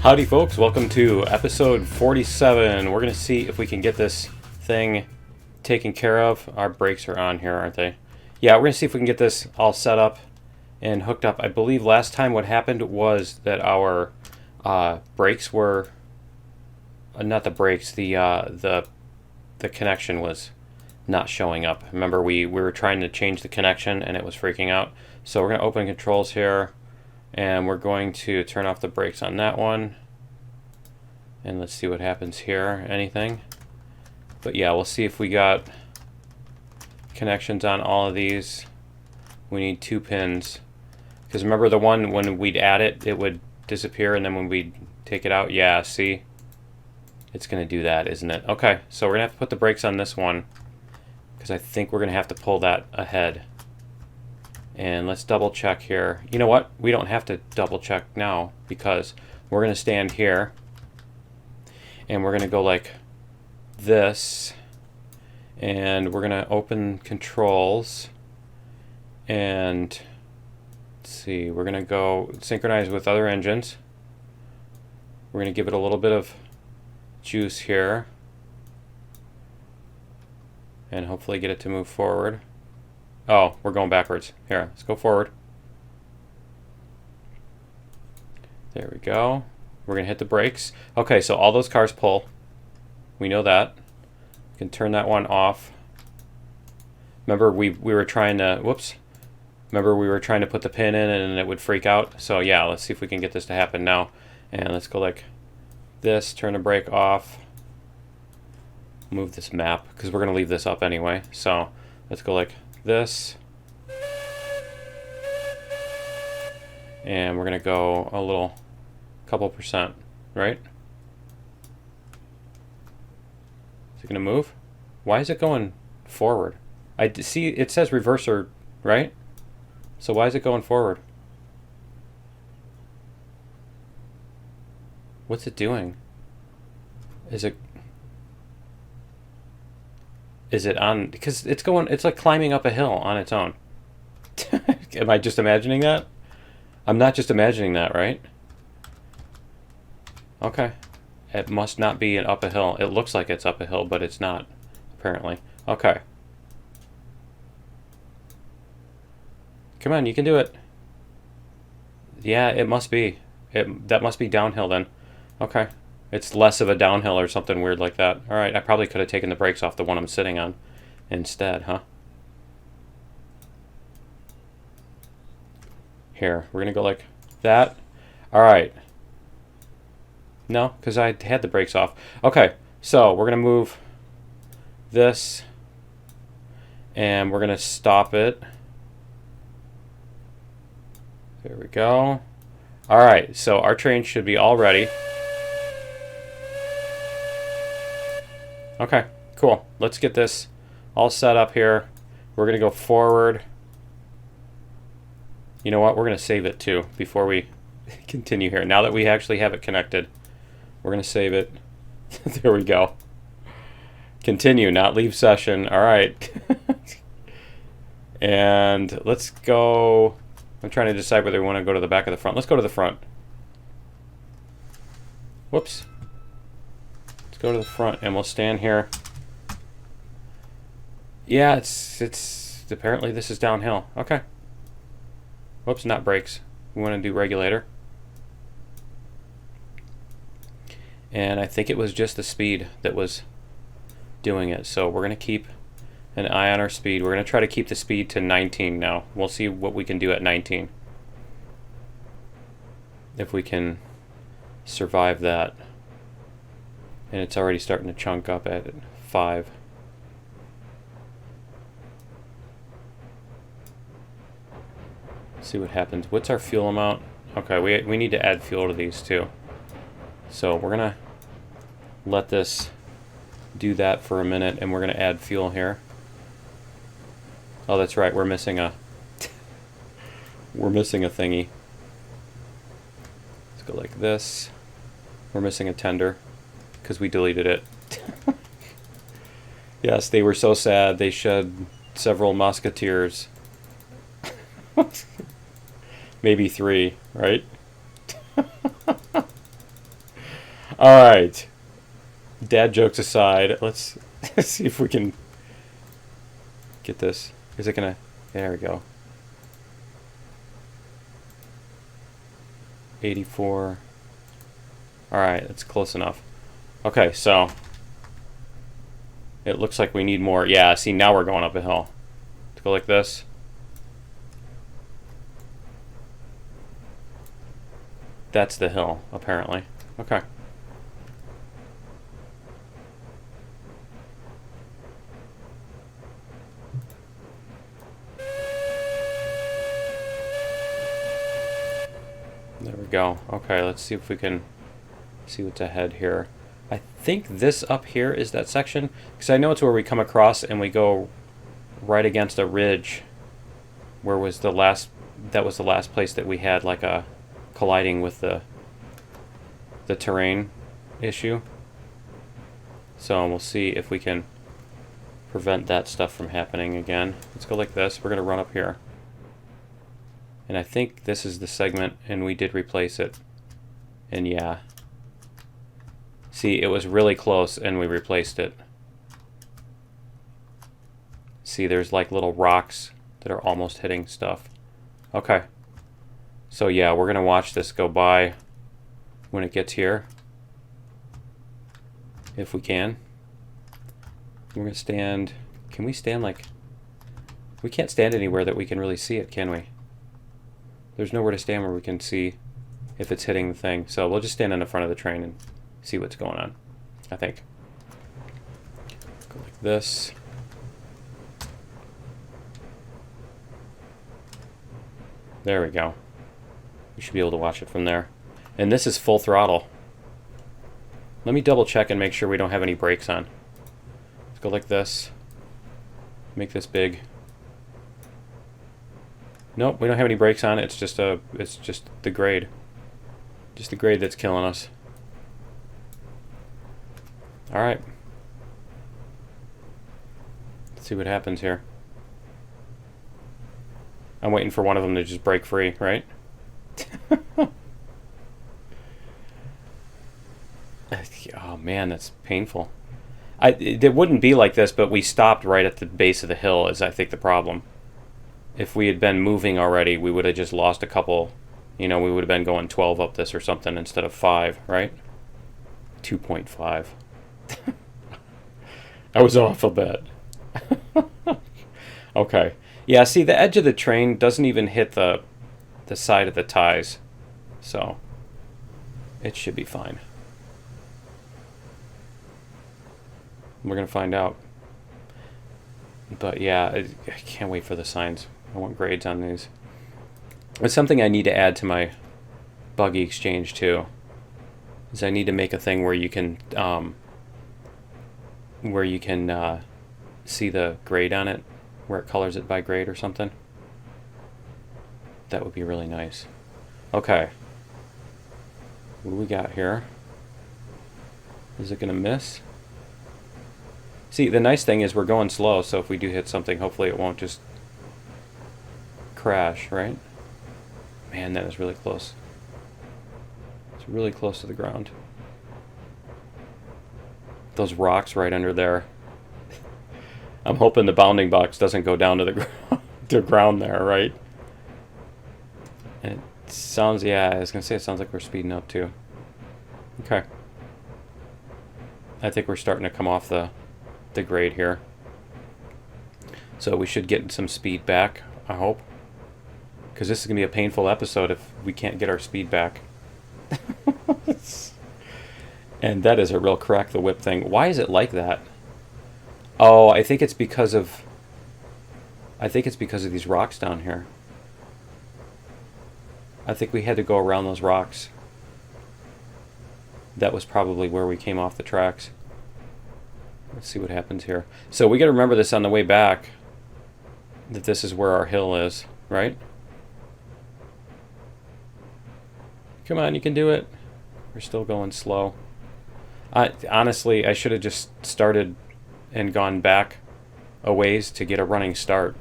Howdy folks, welcome to episode 47. We're going to see if we can get this thing taken care of. Our brakes are on here, aren't they? Yeah, we're going to see if we can get this all set up and hooked up. I believe last time what happened was that our brakes were... not the brakes, the connection was not showing up. Remember, we were trying to change the connection and it was freaking out. So we're going to open controls here. And we're going to turn off the brakes on that one. And let's see what happens here. Anything? But yeah, we'll see if we got connections on all of these. We need 2 pins. Because remember the one when we'd add it, it would disappear. And then when we'd take it out, yeah, see? It's going to do that, isn't it? Okay, so we're going to have to put the brakes on this one. Because I think we're going to have to pull that ahead. And let's double check here. You know what? We don't have to double check now because we're going to stand here and we're going to go like this and we're going to open controls and let's see, we're going to go synchronize with other engines. We're going to give it a little bit of juice here and hopefully get it to move forward. Oh, we're going backwards. Here, let's go forward. There we go. We're going to hit the brakes. Okay, so all those cars pull. We know that. We can turn that one off. Remember, we were trying to... Whoops. Remember, we were trying to put the pin in and it would freak out. So, yeah, let's see if we can get this to happen now. And let's go like this. Turn the brake off. Move this map, because we're going to leave this up anyway. So, let's go like... this, and we're gonna go a little couple percent, right? Is it gonna move? Why is it going forward? I see it says reverser, right? So why is it going forward? What's it doing? Is it on, because it's going, it's like climbing up a hill on its own. Am I just imagining that? I'm not just imagining that, right? Okay. It must not be up a hill. It looks like it's up a hill, but it's not, apparently. Okay. Come on, you can do it. Yeah, it must be. That must be downhill then. Okay. It's less of a downhill or something weird like that. All right, I probably could have taken the brakes off the one I'm sitting on instead, huh? Here, we're going to go like that. All right. No, because I had the brakes off. Okay, so we're going to move this, and we're going to stop it. There we go. All right, so our train should be all ready. Okay, cool. Let's get this all set up here. We're going to go forward. You know what? We're going to save it too before we continue here. Now that we actually have it connected, we're going to save it. There we go. Continue, not leave session. All right. And let's go. I'm trying to decide whether we want to go to the back or the front. Let's go to the front. Whoops. Go to the front and we'll stand here. Yeah, it's apparently this is downhill. Okay. Whoops, not brakes. We want to do regulator. And I think it was just the speed that was doing it. So we're going to keep an eye on our speed. We're going to try to keep the speed to 19 now. We'll see what we can do at 19. If we can survive that. And it's already starting to chunk up at 5. See what happens. What's our fuel amount? Okay, we need to add fuel to these too. So we're gonna let this do that for a minute, and we're gonna add fuel here. Oh, that's right. We're missing a we're missing a thingy. Let's go like this. We're missing a tender. Because we deleted it. Yes, they were so sad they shed several musketeers. Maybe 3, right? All right. Dad jokes aside, let's see if we can get this. Is it gonna? There we go. 84. All right, that's close enough. Okay, so it looks like we need more. Yeah, see, now we're going up a hill. Let's go like this. That's the hill, apparently. Okay. There we go. Okay, let's see if we can see what's ahead here. I think this up here is that section, because I know it's where we come across and we go right against a ridge. Where was the last? That was the last place that we had like a colliding with the terrain issue. So we'll see if we can prevent that stuff from happening again. Let's go like this. We're going to run up here. And I think this is the segment, and we did replace it. And yeah. See, it was really close, and we replaced it. See, there's like little rocks that are almost hitting stuff. Okay. So yeah, we're going to watch this go by when it gets here. If we can. We're going to stand... Can we stand like... We can't stand anywhere that we can really see it, can we? There's nowhere to stand where we can see if it's hitting the thing. So we'll just stand in the front of the train and see what's going on, I think. Go like this. There we go. We should be able to watch it from there. And this is full throttle. Let me double check and make sure we don't have any brakes on. Let's go like this. Make this big. Nope, we don't have any brakes on. It's just the grade. Just the grade that's killing us. All right. Let's see what happens here. I'm waiting for one of them to just break free, right? Oh man, that's painful. It wouldn't be like this, but we stopped right at the base of the hill is I think the problem. If we had been moving already, we would have just lost a couple, you know, we would have been going 12 up this or something instead of 5, right? 2.5. I was off a bit. Okay. Yeah, see, the edge of the train doesn't even hit the side of the ties. So, it should be fine. We're going to find out. But yeah, I can't wait for the signs. I want grades on these. It's something I need to add to my Buggy Exchange too. Is I need to make a thing where you can see the grade on it, where it colors it by grade or something. That would be really nice. Okay. What do we got here? Is it gonna miss? See, the nice thing is we're going slow, so if we do hit something, hopefully it won't just crash, right? Man, that is really close. It's really close to the ground. Those rocks right under there. I'm hoping the bounding box doesn't go down to the ground there, right? And it sounds, yeah, I was going to say it sounds like we're speeding up too. Okay. I think we're starting to come off the grade here. So we should get some speed back, I hope. Because this is going to be a painful episode if we can't get our speed back. And that is a real crack the whip thing. Why is it like that? Oh, I think it's because of these rocks down here. I think we had to go around those rocks. That was probably where we came off the tracks. Let's see what happens here. So we got to remember this on the way back, that this is where our hill is, right? Come on, you can do it. We're still going slow. Honestly, I should have just started and gone back a ways to get a running start.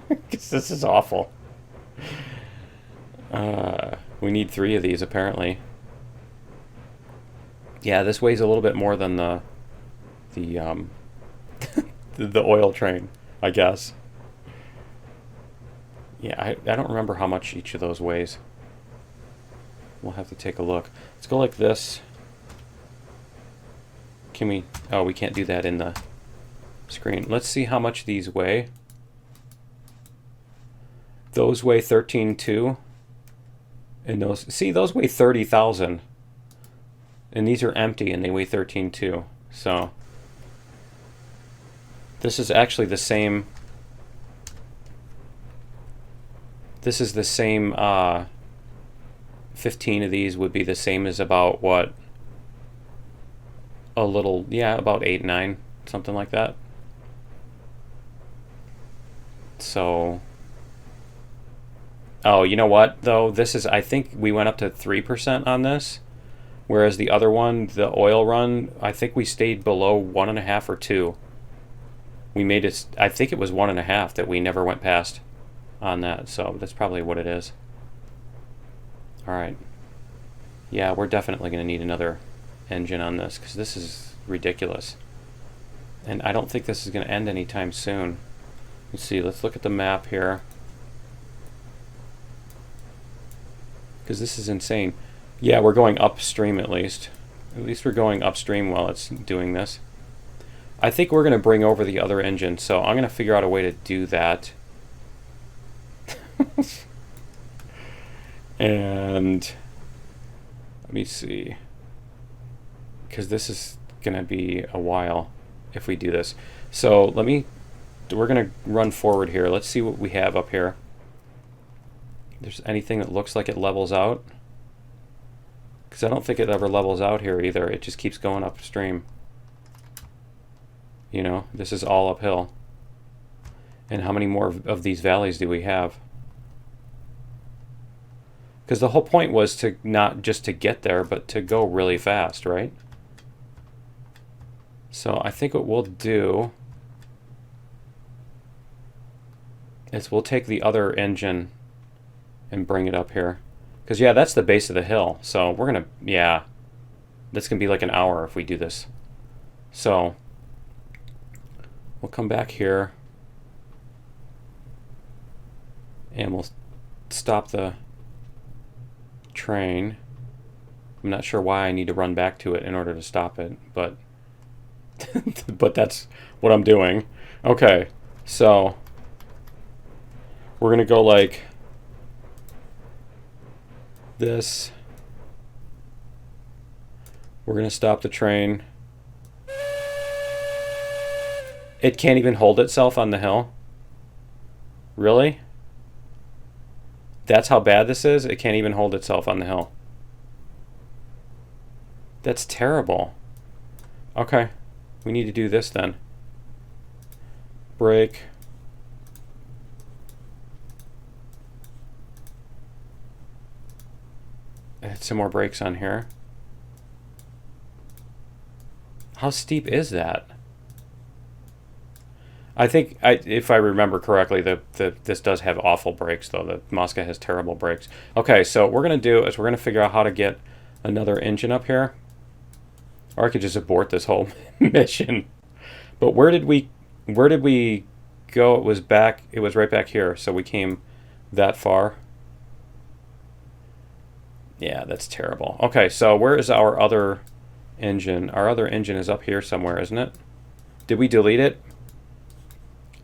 Because this is awful. We need 3 of these, apparently. Yeah, this weighs a little bit more than the the oil train, I guess. Yeah, I don't remember how much each of those weighs. We'll have to take a look. Let's go like this. Can we... Oh, we can't do that in the screen. Let's see how much these weigh. Those weigh 13.2. And those... See, those weigh 30,000. And these are empty and they weigh 13.2. So... This is actually the same... This is the same... 15 of these would be the same as about what... A little... Yeah, about 8, 9. Something like that. So... Oh, you know what, though? This is... I think we went up to 3% on this. Whereas the other one, the oil run, I think we stayed below 1.5 or 2. We made it... I think it was 1.5 that we never went past on that. So that's probably what it is. Alright. Yeah, we're definitely going to need another engine on this, because this is ridiculous. And I don't think this is going to end anytime soon. Let's see, let's look at the map here. Because this is insane. Yeah, we're going upstream at least. At least we're going upstream while it's doing this. I think we're going to bring over the other engine, so I'm going to figure out a way to do that. And let me see, because this is gonna be a while if we do this. So we're gonna run forward here. Let's see what we have up here. If there's anything that looks like it levels out, because I don't think it ever levels out here either. It just keeps going upstream. You know, this is all uphill. And how many more of these valleys do we have? Because the whole point was to not just to get there, but to go really fast, right? So I think what we'll do is we'll take the other engine and bring it up here. Because, yeah, that's the base of the hill. So we're going to, yeah, that's going to be like an hour if we do this. So we'll come back here and we'll stop the train. I'm not sure why I need to run back to it in order to stop it, but but that's what I'm doing. Okay, so we're gonna go like this. We're gonna stop the train. It can't even hold itself on the hill. Really? That's how bad this is? It can't even hold itself on the hill. That's terrible. Okay. We need to do this then. Brake. Add some more brakes on here. How steep is that? I think, if I remember correctly, this does have awful brakes, though. The Mosca has terrible brakes. Okay, so what we're going to do is we're going to figure out how to get another engine up here. Or I could just abort this whole mission. But where did we go? It was right back here, so we came that far. Yeah, that's terrible. Okay, so where is our other engine? Our other engine is up here somewhere, isn't it? Did we delete it?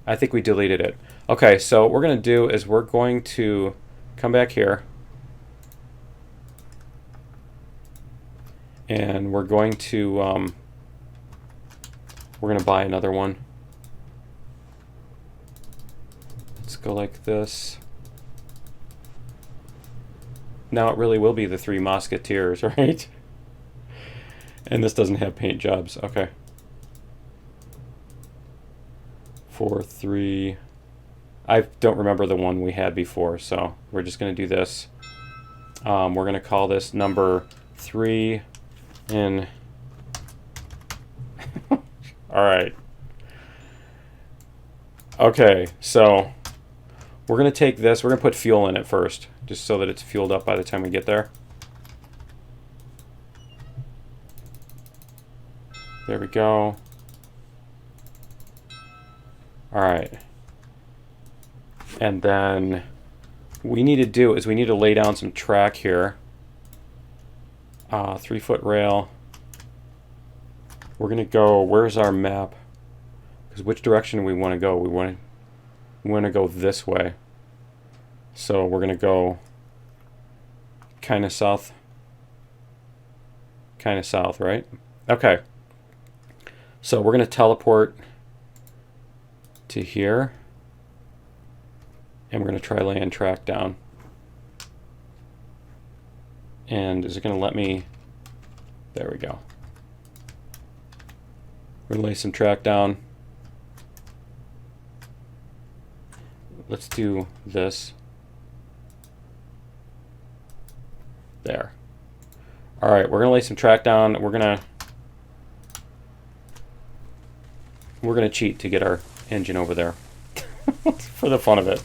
I think we deleted it. Okay, so what we're going to do is we're going to come back here. And we're going to buy another one. Let's go like this. Now it really will be the Three Musketeers, right? And this doesn't have paint jobs. Okay. 4, 3. I don't remember the one we had before, so we're just going to do this. We're going to call this number 3 in... Alright. Okay, so we're going to take this, we're going to put fuel in it first, just so that it's fueled up by the time we get there. There we go. All right. And then what we need to do is we need to lay down some track here. 3-foot rail. We're gonna go, where's our map? Because which direction do we want to go? We want to go this way. So we're gonna go kind of south, right? Okay. So we're gonna teleport to here, and we're gonna try laying track down. And is it gonna let me? There we go. We're gonna lay some track down. Let's do this. There. All right, we're gonna lay some track down. We're gonna cheat to get our engine over there for the fun of it.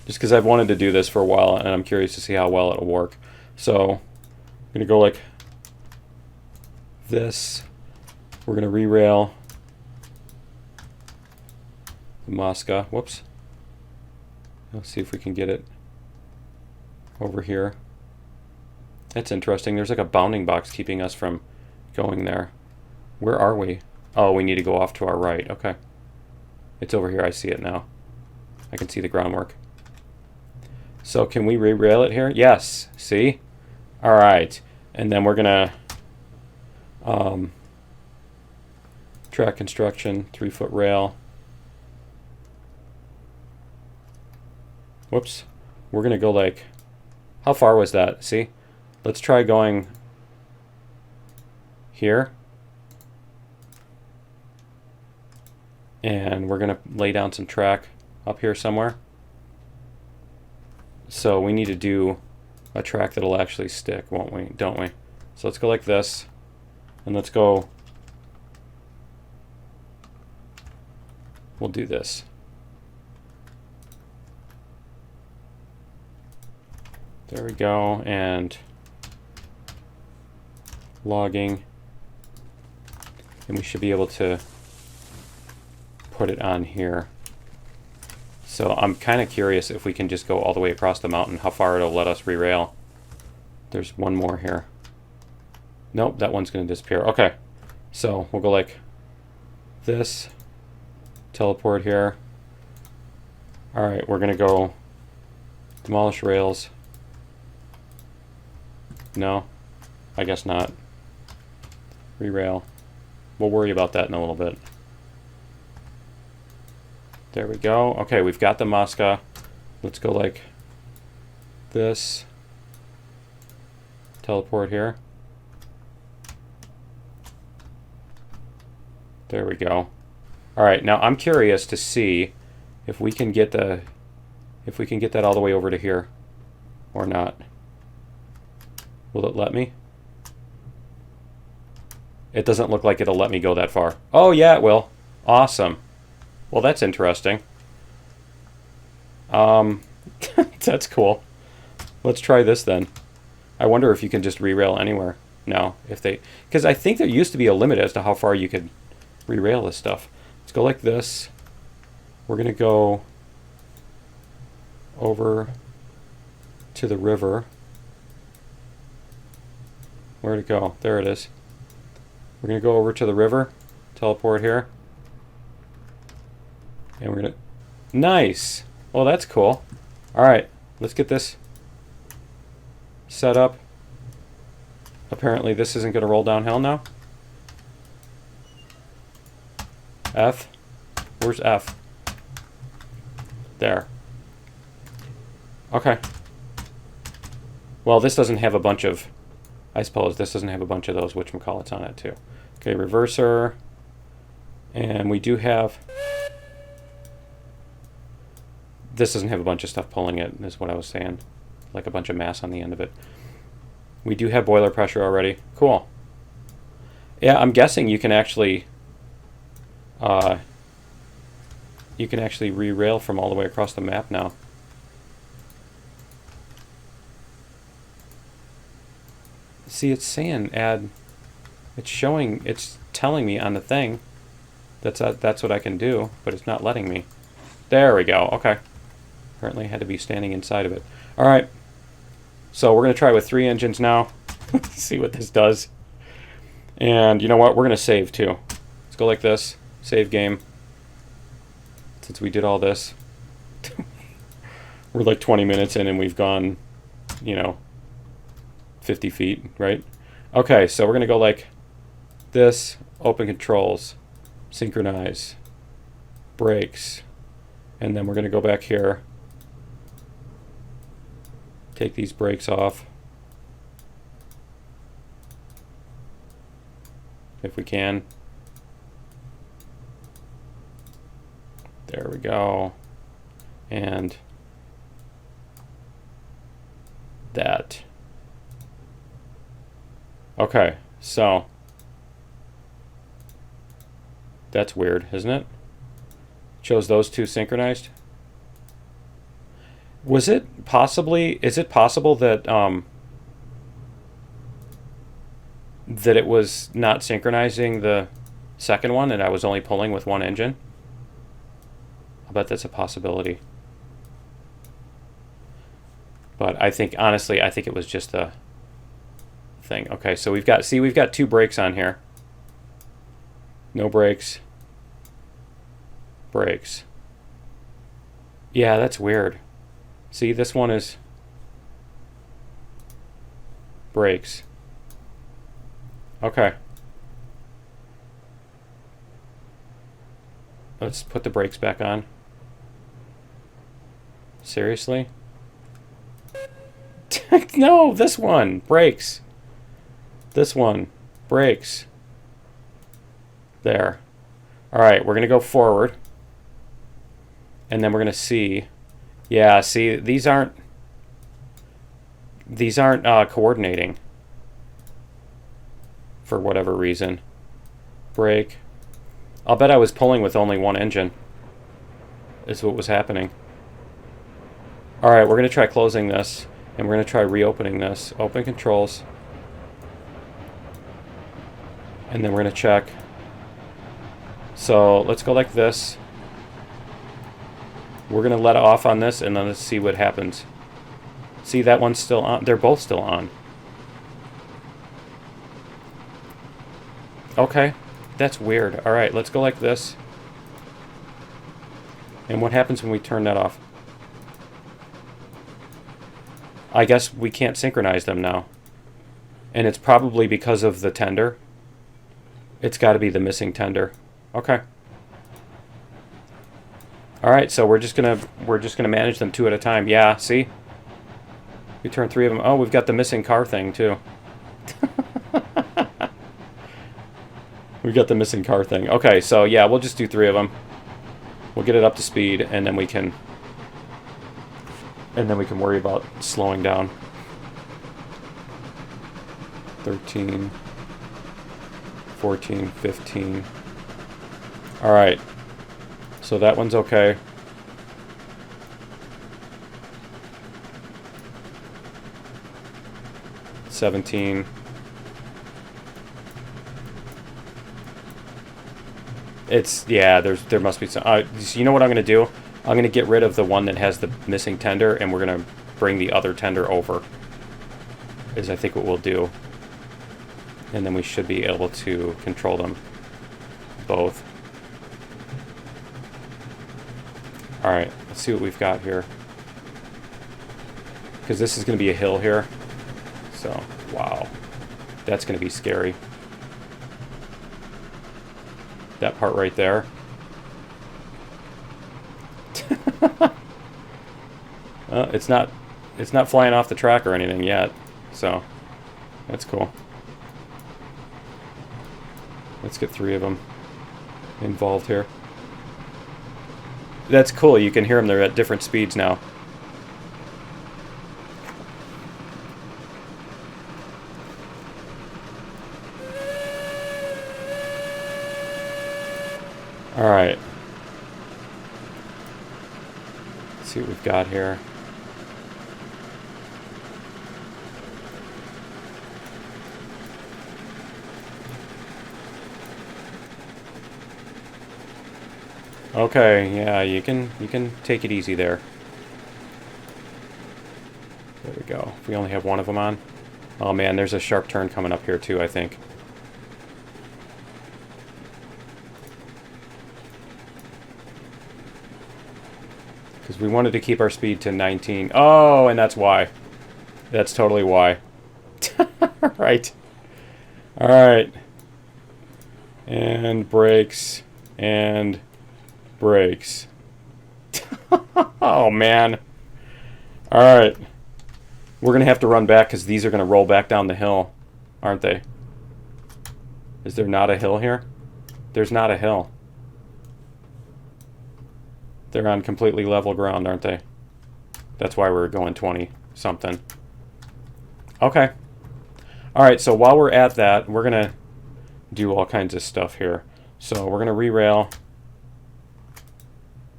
Just because I've wanted to do this for a while and I'm curious to see how well it'll work. So I'm gonna go like this. We're gonna re-rail the Mosca. Whoops. Let's see if we can get it over here. That's interesting. There's like a bounding box keeping us from going there. Where are we? Oh, we need to go off to our right. Okay. It's over here. I see it now. I can see the groundwork. So can we re-rail it here? Yes. See? All right. And then we're going to track construction, 3-foot rail. Whoops. We're going to go like, how far was that? See? Let's try going here. And we're going to lay down some track up here somewhere. So we need to do a track that'll actually stick, won't we? Don't we? So let's go like this. And let's go. We'll do this. There we go. And logging, and we should be able to put it on here. So I'm kind of curious if we can just go all the way across the mountain, how far it'll let us re-rail. There's one more here. Nope, that one's going to disappear. Okay, so we'll go like this, teleport here. All right, we're going to go demolish rails. No, I guess not. Re-rail. We'll worry about that in a little bit. There we go. Okay, we've got the Mosca. Let's go like this. Teleport here. There we go. All right, now I'm curious to see if we can get that all the way over to here or not. Will it let me? It doesn't look like it'll let me go that far. Oh, yeah, it will. Awesome. Well, that's interesting. That's cool. Let's try this then. I wonder if you can just re-rail anywhere now. Because I think there used to be a limit as to how far you could re-rail this stuff. Let's go like this. We're going to go over to the river. Where'd it go? There it is. We're going to go over to the river, teleport here. And we're going to... Nice! Well, that's cool. All right, let's get this set up. Apparently this isn't going to roll downhill now. F? Where's F? There. Okay. Well, this doesn't have a bunch of... I suppose this doesn't have a bunch of those whatchamacallits on it too. Okay, reverser. And we do have... This doesn't have a bunch of stuff pulling it, is what I was saying. Like a bunch of mass on the end of it. We do have boiler pressure already. Cool. Yeah, I'm guessing you can actually... re-rail from all the way across the map now. See, it's saying add It's showing, it's telling me on the thing that's what I can do, but it's not letting me. There we go. Okay. Apparently I had to be standing inside of it. All right. So we're going to try with 3 engines now. See what this does. And you know what? We're going to save too. Let's go like this. Save game. Since we did all this. We're like 20 minutes in and we've gone, you know, 50 feet, right? Okay, so we're going to go like this. Open controls. Synchronize. Brakes. And then we're going to go back here. Take these brakes off. If we can. There we go. And that. Okay, so that's weird, isn't it? Shows those two synchronized. Was it possibly, is it possible that that it was not synchronizing the second one and I was only pulling with one engine? I bet that's a possibility. But I think, honestly, I think it was just a thing. Okay, so we've got, see, we've got 2 brakes on here. No brakes. Brakes. Yeah, that's weird. See, this one is brakes. Okay. Let's put the brakes back on. Seriously? No, this one. Brakes. This one. Brakes. There. Alright, we're going to go forward. And then we're going to see. Yeah, see, these aren't coordinating. For whatever reason. Brake. I'll bet I was pulling with only one engine. Is what was happening. Alright, we're going to try closing this. And we're going to try reopening this. Open controls. And then we're going to check. So let's go like this. We're going to let off on this and then let's see what happens. See, that one's still on. They're both still on. Okay. That's weird. Alright, let's go like this. And what happens when we turn that off? I guess we can't synchronize them now. And it's probably because of the tender. It's got to be the missing tender. Okay. Alright, so we're just gonna manage them 2 at a time. Yeah, see? We turn 3 of them. Oh, we've got the missing car thing too. We've got the missing car thing. Okay, so yeah, we'll just do 3 of them. We'll get it up to speed and then we can worry about slowing down. 13, 14, 15. All right. So that one's okay. $17. It's, yeah, there must be some. So you know what I'm going to do? I'm going to get rid of the one that has the missing tender, and we're going to bring the other tender over, is I think what we'll do. And then we should be able to control them both. Alright, let's see what we've got here. Because this is going to be a hill here. So, wow. That's going to be scary. That part right there. It's not flying off the track or anything yet, so that's cool. Let's get 3 of them involved here. That's cool. You can hear them. They're at different speeds now. All right. Let's see what we've got here. Okay, yeah, you can take it easy there. There we go. If we only have one of them on. Oh man, there's a sharp turn coming up here too, I think. Because we wanted to keep our speed to 19. Oh, and that's why. That's totally why. Right. Alright. And brakes. And brakes. Oh, man. Alright. We're going to have to run back because these are going to roll back down the hill, aren't they? Is there not a hill here? There's not a hill. They're on completely level ground, aren't they? That's why we're going 20-something. Okay. Alright, so while we're at that, we're going to do all kinds of stuff here. So we're going to re-rail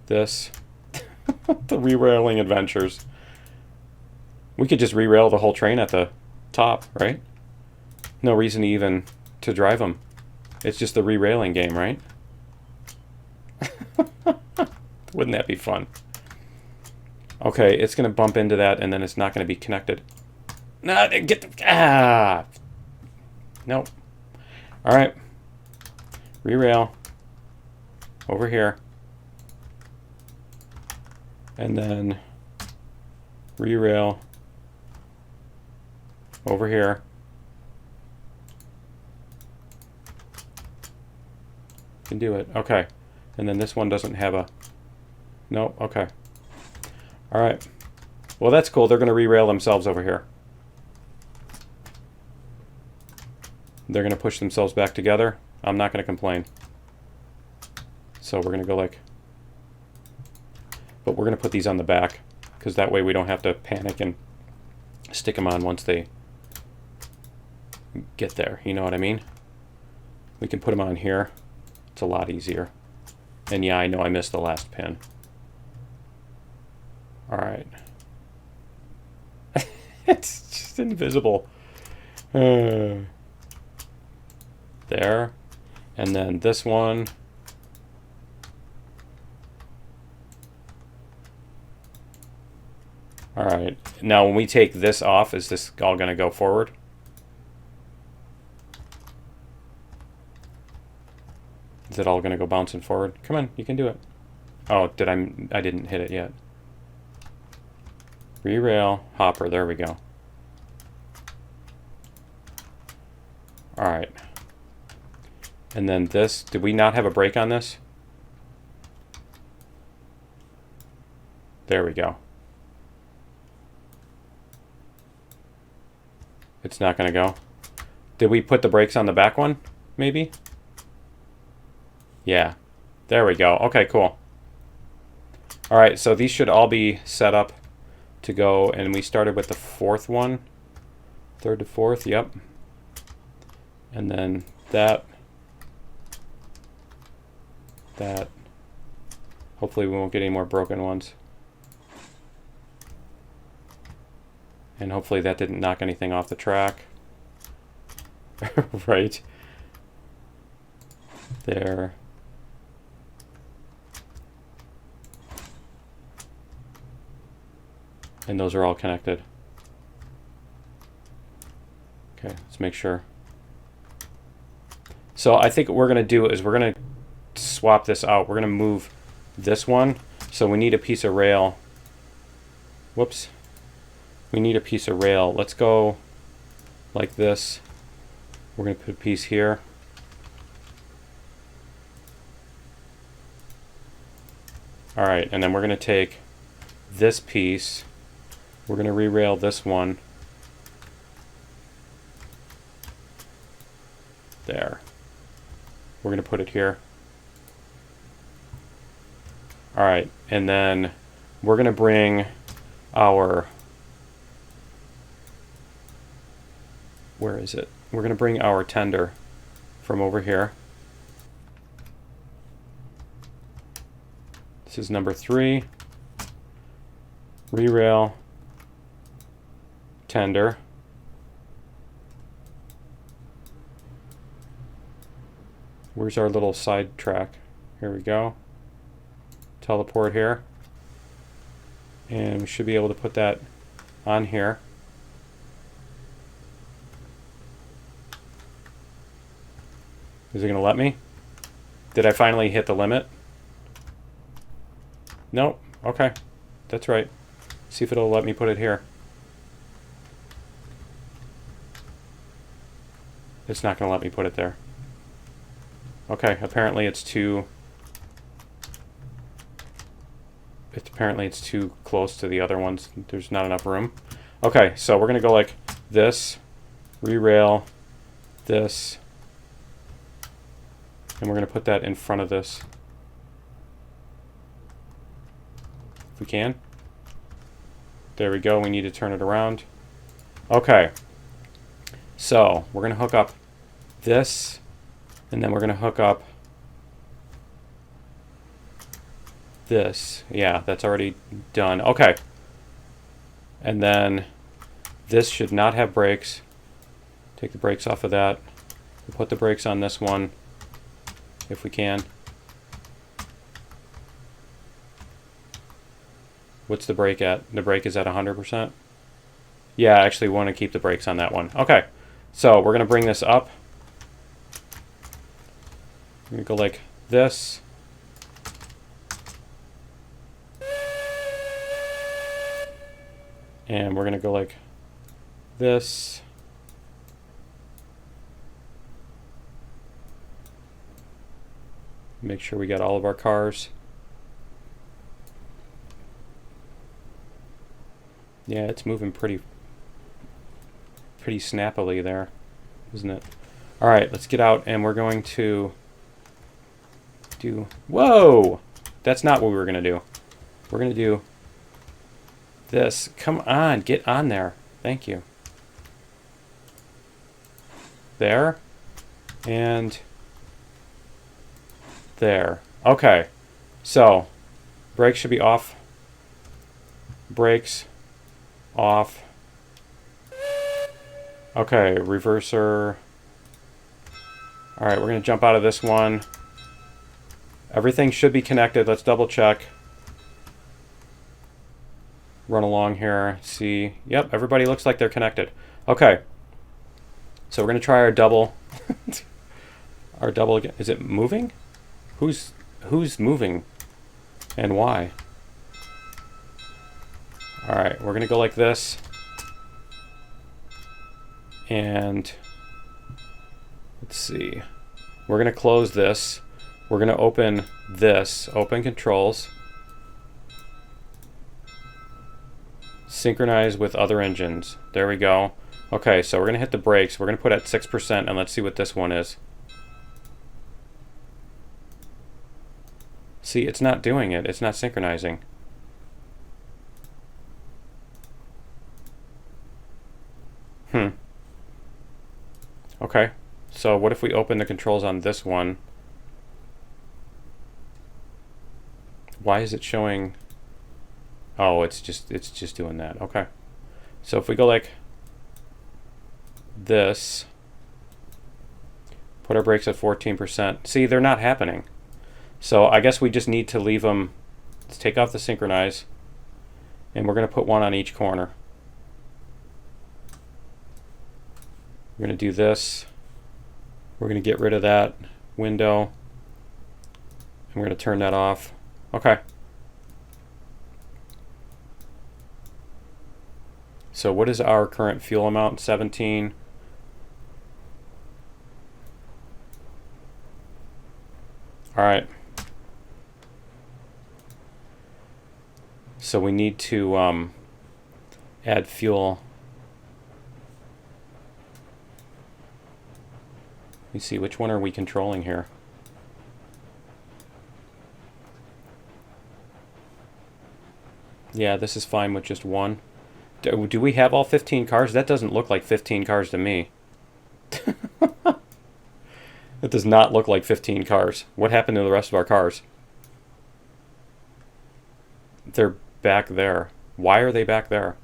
this. The re-railing adventures. We could just re-rail the whole train at the top, right? No reason even to drive them. It's just the re-railing game, right? Wouldn't that be fun? Okay, it's going to bump into that, and then it's not going to be connected. No, get the... Ah! Nope. Alright. Re-rail. Over here. And then re-rail over here. Can do it. Okay. And then this one doesn't have a... No, okay. Alright. Well, that's cool. They're going to re-rail themselves over here. They're going to push themselves back together. I'm not going to complain. So we're going to go like... But we're going to put these on the back, because that way we don't have to panic and stick them on once they get there. You know what I mean? We can put them on here. It's a lot easier. And yeah, I know I missed the last pin. Alright. It's just invisible. There. And then this one. Alright, now when we take this off, is this all going to go forward? Is it all going to go bouncing forward? Come on, you can do it. Oh, I didn't hit it yet. Re-rail, hopper, there we go. Alright. And then this, did we not have a brake on this? There we go. It's not going to go. Did we put the brakes on the back one? Maybe? Yeah. There we go. Okay, cool. Alright, so these should all be set up to go. And we started with the fourth one. Third to fourth, yep. And then that. That. Hopefully we won't get any more broken ones. And hopefully that didn't knock anything off the track. Right. There. And those are all connected. Okay, let's make sure. So I think what we're going to do is we're going to swap this out. We're going to move this one. So we need a piece of rail. Whoops. We need a piece of rail. Let's go like this. We're going to put a piece here. Alright, and then we're going to take this piece. We're going to re-rail this one. There. We're going to put it here. Alright, and then we're going to bring our... Where is it? We're going to bring our tender from over here. This is number 3. Re-rail. Tender. Where's our little side track? Here we go. teleport here. And we should be able to put that on here. Is it going to let me? Did I finally hit the limit? Nope. Okay. That's right. See if it'll let me put it here. It's not going to let me put it there. Okay, apparently it's too... Apparently it's too close to the other ones. There's not enough room. Okay, so we're going to go like this, re-rail, this, and we're going to put that in front of this. If we can. There we go. We need to turn it around. Okay. So we're going to hook up this, and then we're going to hook up this. Yeah, that's already done. Okay. And then this should not have brakes. Take the brakes off of that. We'll put the brakes on this one if we can. What's the brake at? The brake is at 100%? Yeah, I actually want to keep the brakes on that one. Okay. So we're going to bring this up. We're going to go like this. And we're going to go like this. Make sure we got all of our cars. Yeah, it's moving pretty snappily there, isn't it? All right, let's get out, and we're going to do... Whoa! That's not what we were going to do. We're going to do this. Come on, get on there. Thank you. There. And there. Okay. So, brakes should be off. Brakes off. Okay, reverser. All right, we're going to jump out of this one. Everything should be connected. Let's double check. Run along here. See. Yep, everybody looks like they're connected. Okay. So we're going to try our double. Our double again. Is it moving? Who's moving? And why? All right, we're going to go like this. And let's see. We're going to close this. We're going to open this. Open controls. Synchronize with other engines. There we go. Okay, so we're going to hit the brakes. We're going to put at 6%, and let's see what this one is. See, it's not doing it. It's not synchronizing. Okay, so what if we open the controls on this one? Why is it showing? Oh, it's just doing that. Okay. So if we go like this, put our brakes at 14%. See, they're not happening. So I guess we just need to leave them. Let's take off the synchronize, and we're going to put one on each corner. We're going to do this. We're going to get rid of that window. And we're going to turn that off. Okay. So what is our current fuel amount? 17. All right. So we need to add fuel. Let me see, which one are we controlling here? Yeah, this is fine with just one. Do we have all 15 cars? That doesn't look like 15 cars to me. It does not look like 15 cars. What happened to the rest of our cars? They're back there. Why are they back there?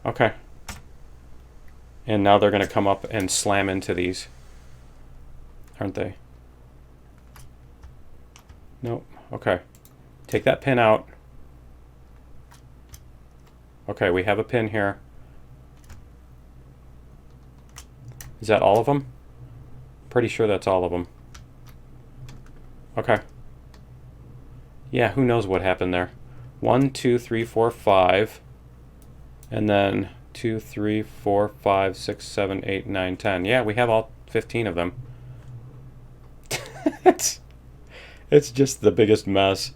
Okay. And now they're going to come up and slam into these. Aren't they? Nope. Okay. Take that pin out. Okay, we have a pin here. Is that all of them? Pretty sure that's all of them. Okay. Yeah, who knows what happened there. 1, 2, 3, 4, 5. And then 2, 3, 4, 5, 6, 7, 8, 9, 10. Yeah, we have all 15 of them. It's just the biggest mess.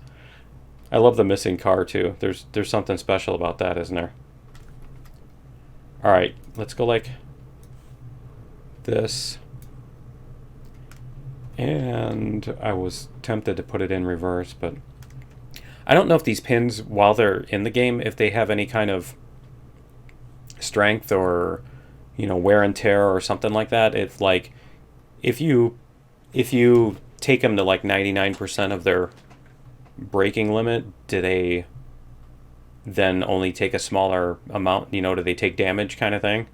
I love the missing car too. There's something special about that, isn't there? All right, let's go like this. And I was tempted to put it in reverse, but I don't know if these pins, while they're in the game, if they have any kind of strength or, you know, wear and tear or something like that. It's like if you take them to like 99% of their breaking limit, do they then only take a smaller amount? You know, do they take damage kind of thing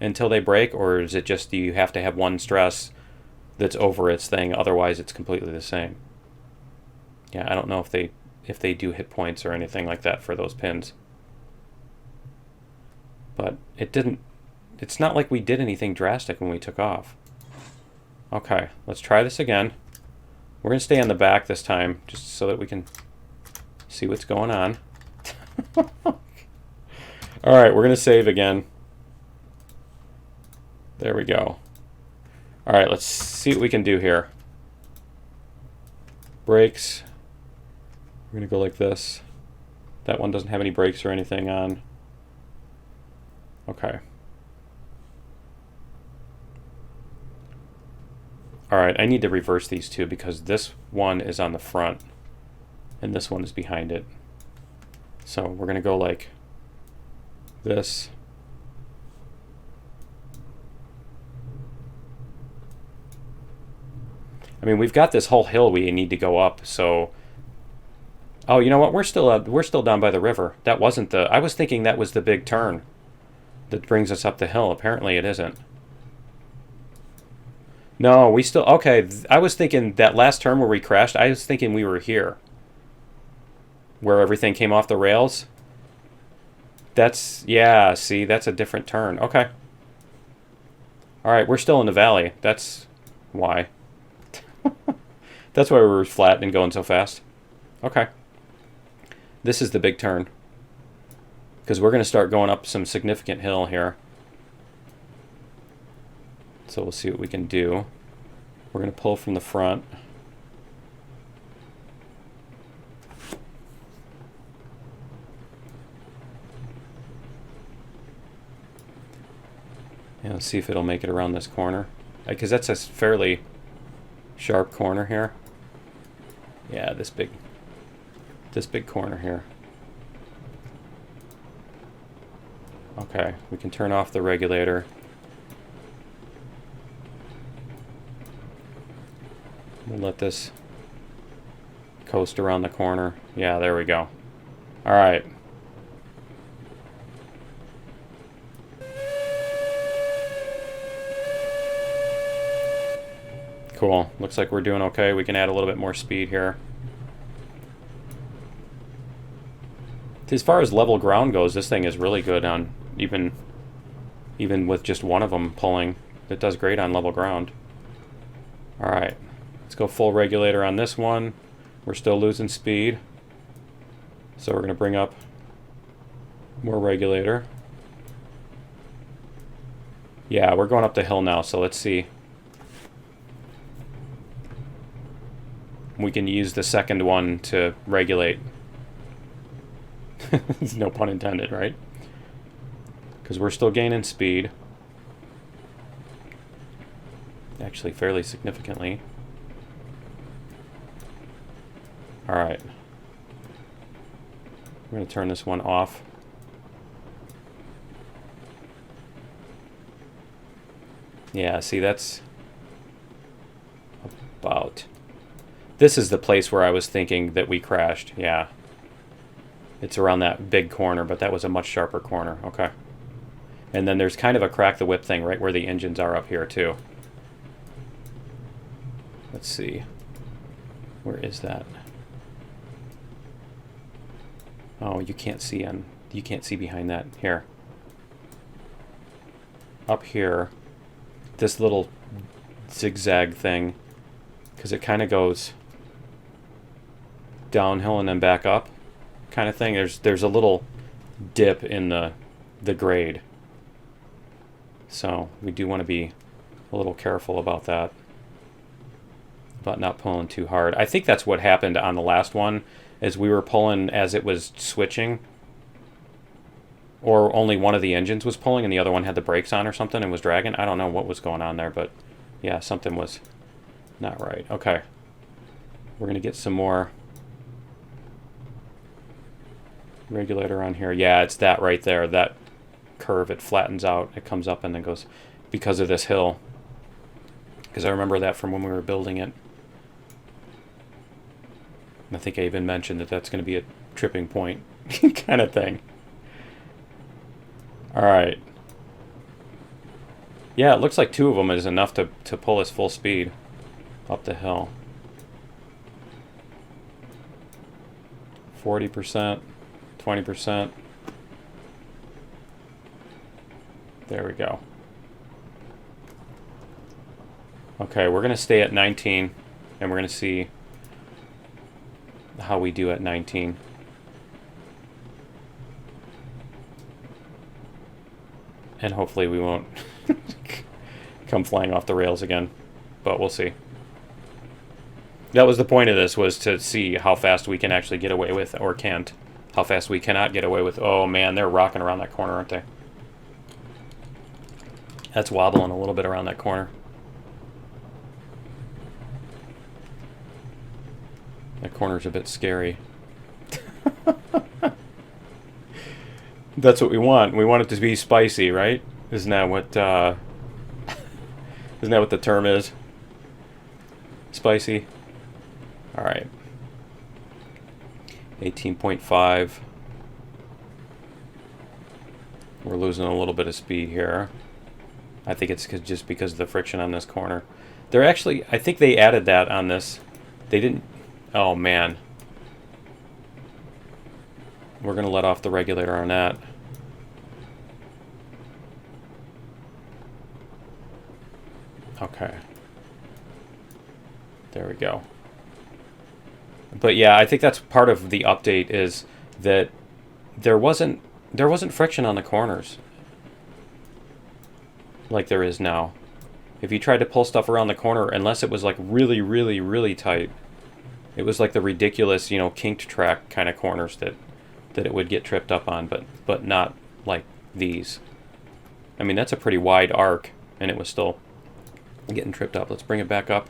until they break, or is it just you have to have one stress that's over its thing, otherwise it's completely the same? Yeah, I don't know if they do hit points or anything like that for those pins. But it's not like we did anything drastic when we took off. Okay, let's try this again. We're going to stay on the back this time, just so that we can see what's going on. Alright, we're going to save again. There we go. Alright, let's see what we can do here. Brakes. We're going to go like this. That one doesn't have any brakes or anything on. Okay. Alright, I need to reverse these two because this one is on the front and this one is behind it. So we're going to go like this. I mean, we've got this whole hill we need to go up, so... Oh, you know what? We're still down by the river. That wasn't the... I was thinking that was the big turn that brings us up the hill. Apparently it isn't. No, we still... Okay, I was thinking that last turn where we crashed, I was thinking we were here. Where everything came off the rails. That's... Yeah, see, that's a different turn. Okay. Alright, we're still in the valley. That's why. That's why we were flat and going so fast. Okay. This is the big turn. Because we're going to start going up some significant hill here. So we'll see what we can do. We're going to pull from the front. And let's see if it'll make it around this corner. Because that's a fairly sharp corner here. Yeah, this big corner here. Okay, we can turn off the regulator. We'll let this coast around the corner. Yeah, there we go. All right. Cool. Looks like we're doing okay. We can add a little bit more speed here. As far as level ground goes, this thing is really good on even with just one of them pulling. It does great on level ground. All right. Let's go full regulator on this one. We're still losing speed. So we're going to bring up more regulator. Yeah, we're going up the hill now, so let's see. We can use the second one to regulate. No pun intended, right? Because we're still gaining speed. Actually, fairly significantly. Alright. We're going to turn this one off. Yeah, see, that's about... This is the place where I was thinking that we crashed. Yeah. It's around that big corner, but that was a much sharper corner. Okay. And then there's kind of a crack the whip thing right where the engines are up here, too. Let's see. Where is that? Oh, you can't see behind that. Here. Up here, this little zigzag thing, because it kind of goes downhill and then back up kind of thing. There's a little dip in the grade. So we do want to be a little careful about that. About not pulling too hard. I think that's what happened on the last one, is we were pulling as it was switching. Or only one of the engines was pulling and the other one had the brakes on or something and was dragging. I don't know what was going on there, but yeah, something was not right. Okay. We're going to get some more regulator on here. Yeah, it's that right there. That curve, it flattens out. It comes up and then goes because of this hill. Because I remember that from when we were building it. And I think I even mentioned that that's going to be a tripping point kind of thing. All right. Yeah, it looks like 2 of them is enough to pull us full speed up the hill. 40%, 20%. There we go. Okay, we're going to stay at 19, and we're going to see how we do at 19. And hopefully we won't come flying off the rails again, but we'll see. That was the point of this, was to see how fast we can actually get away with, or can't. How fast we cannot get away with. Oh man, they're rocking around that corner, aren't they? That's wobbling a little bit around that corner. That corner's a bit scary. That's what we want. We want it to be spicy, right? Isn't that what the term is? Spicy. All right. 18.5. We're losing a little bit of speed here. I think it's just because of the friction on this corner. They're actually, I think they added that on this. They didn't. Oh man. We're going to let off the regulator on that. Okay. There we go. But yeah, I think that's part of the update, is that there wasn't friction on the corners like there is now. If you tried to pull stuff around the corner, unless it was like really, really, really tight, it was like the ridiculous, you know, kinked track kind of corners that it would get tripped up on, but not like these. I mean, that's a pretty wide arc, and it was still getting tripped up. Let's bring it back up.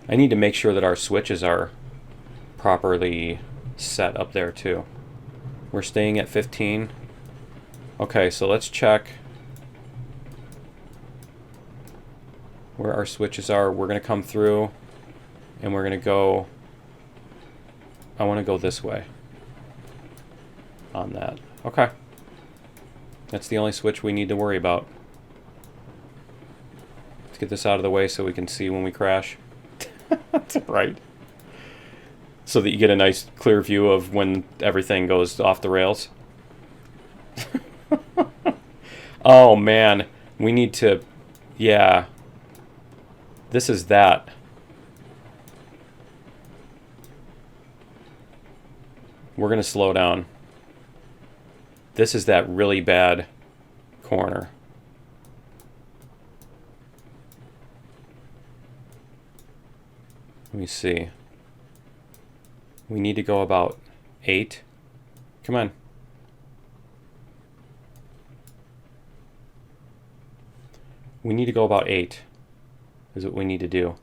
I need to make sure that our switches are properly set up there too. We're staying at 15. Okay, so let's check where our switches are. We're going to come through and we're going to go, I want to go this way on that. Okay. That's the only switch we need to worry about. Let's get this out of the way so we can see when we crash. That's right. So that you get a nice clear view of when everything goes off the rails. Oh man, we need to, yeah. This is that. We're going to slow down. This is that really bad corner. Let me see. We need to go about 8. Come on. We need to go about 8 is what we need to do.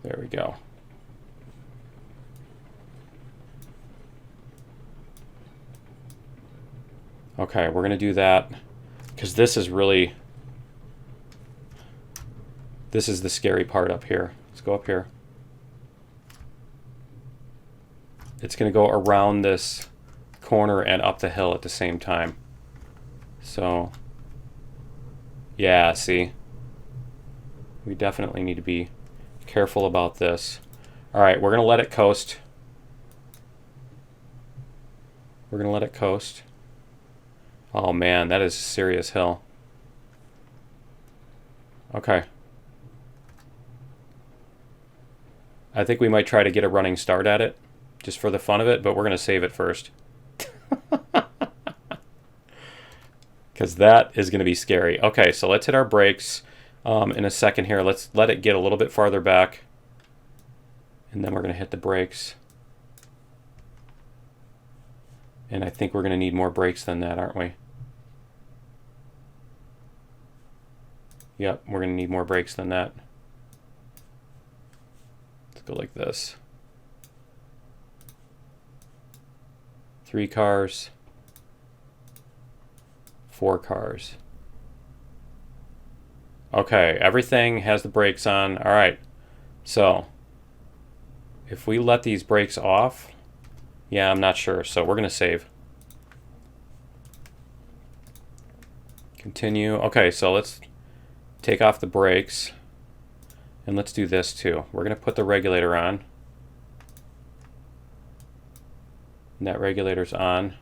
There we go. Okay, we're going to do that because this is really, this is the scary part up here. Let's go up here. It's going to go around this corner and up the hill at the same time. So, yeah, see, we definitely need to be careful about this. All right, we're going to let it coast. We're going to let it coast. Oh man, that is a serious hill. Okay. I think we might try to get a running start at it, just for the fun of it, but we're going to save it first. Because that is going to be scary. Okay, so let's hit our brakes in a second here. Let's let it get a little bit farther back. And then we're going to hit the brakes. And I think we're going to need more brakes than that, aren't we? Yep, we're going to need more brakes than that. Let's go like this. 3 cars. 4 cars. Okay, everything has the brakes on. All right, so if we let these brakes off, yeah, I'm not sure, so we're going to save. Continue. Okay, so let's take off the brakes, and let's do this too. We're going to put the regulator on. And that regulator's on.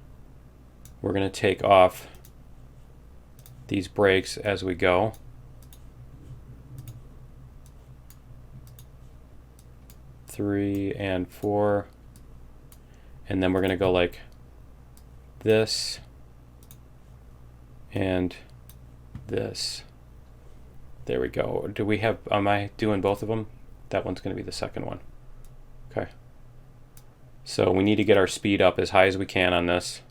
We're going to take off these brakes as we go. Three and 4. And then we're going to go like this and this. There we go. Do we have, am I doing both of them? That one's going to be the second one. Okay. So we need to get our speed up as high as we can on this.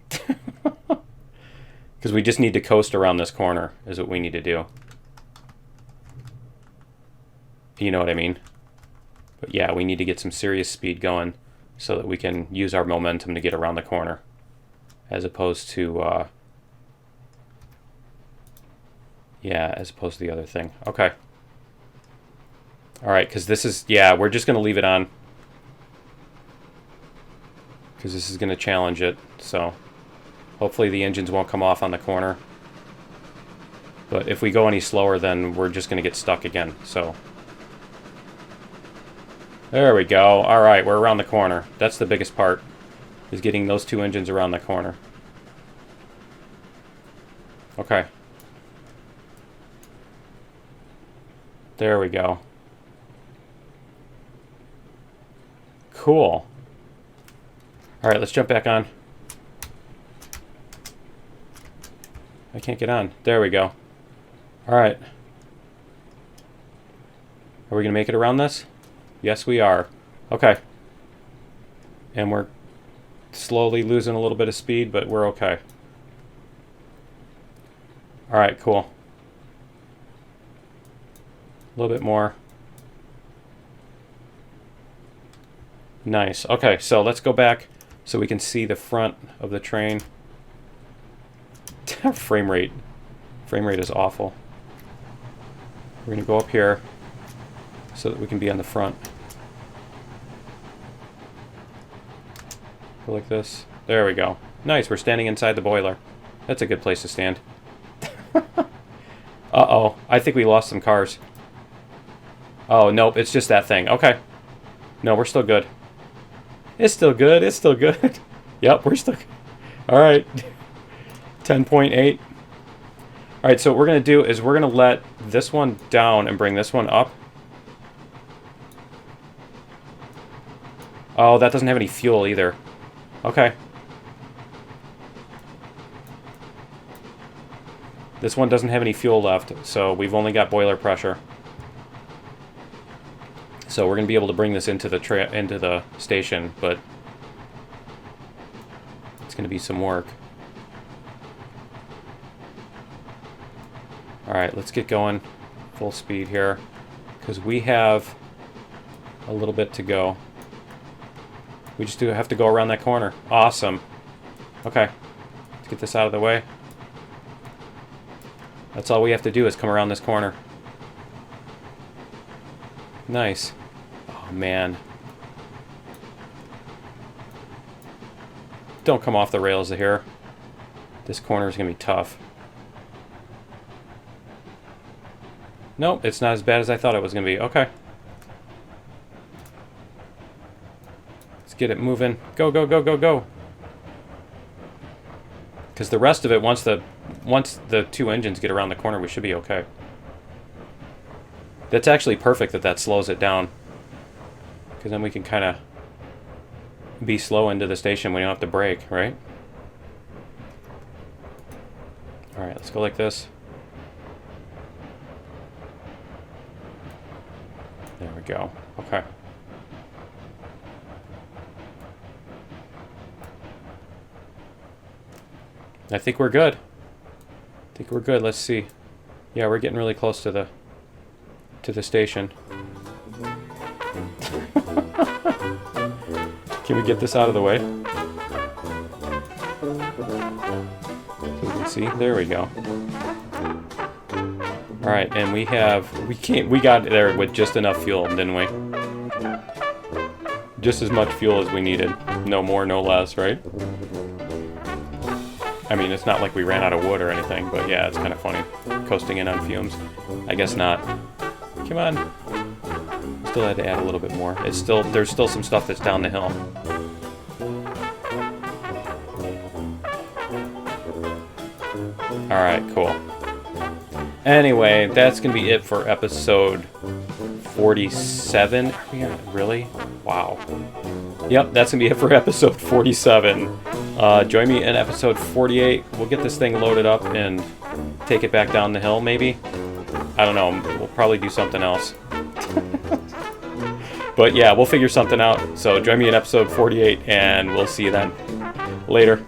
Because we just need to coast around this corner is what we need to do. You know what I mean? But yeah, we need to get some serious speed going so that we can use our momentum to get around the corner. As opposed to, yeah, as opposed to the other thing. Okay. Alright, because this is, yeah, we're just going to leave it on. Because this is going to challenge it, so hopefully the engines won't come off on the corner. But if we go any slower, then we're just going to get stuck again, so. There we go. Alright, we're around the corner. That's the biggest part, is getting those 2 engines around the corner. Okay. There we go. Cool. Alright, let's jump back on. I can't get on. There we go. Alright. Are we going to make it around this? Yes, we are. Okay. And we're slowly losing a little bit of speed, but we're okay. Alright, cool. A little bit more. Nice. Okay, so let's go back so we can see the front of the train. Frame rate. Frame rate is awful. We're going to go up here so that we can be on the front. Go like this. There we go. Nice, we're standing inside the boiler. That's a good place to stand. Uh-oh, I think we lost some cars. Oh, nope, it's just that thing. Okay. No, we're still good. It's still good, it's still good. Yep, we're still good. Alright. 10.8. Alright, so what we're going to do is we're going to let this one down and bring this one up. Oh, that doesn't have any fuel either. Okay. This one doesn't have any fuel left, so we've only got boiler pressure. So we're going to be able to bring this into the station, but it's going to be some work. Alright, let's get going full speed here, because we have a little bit to go. We just do have to go around that corner. Awesome. Okay, let's get this out of the way. That's all we have to do is come around this corner. Nice. Oh, man. Don't come off the rails here. This corner is going to be tough. Nope, it's not as bad as I thought it was going to be. Okay. Let's get it moving. Go, go, go, go, go. Because the rest of it, once the two engines get around the corner, we should be okay. That's actually perfect that slows it down. Because then we can kind of be slow into the station. We don't have to brake, right? Alright, let's go like this. There we go. Okay. I think we're good. I think we're good. Let's see. Yeah, we're getting really close to the station. Can we get this out of the way? So we can see. There we go. All right, and we got there with just enough fuel, didn't we? Just as much fuel as we needed. No more, no less, right? I mean, it's not like we ran out of wood or anything, but yeah, it's kind of funny. Coasting in on fumes. I guess not. Come on. Still had to add a little bit more. There's still some stuff that's down the hill. Alright, cool. Anyway, that's going to be it for episode 47. Are we on, really? Wow. Yep, that's going to be it for episode 47. Join me in episode 48. We'll get this thing loaded up and take it back down the hill, maybe? I don't know. We'll probably do something else. But yeah, we'll figure something out. So join me in episode 48, and we'll see you then. Later.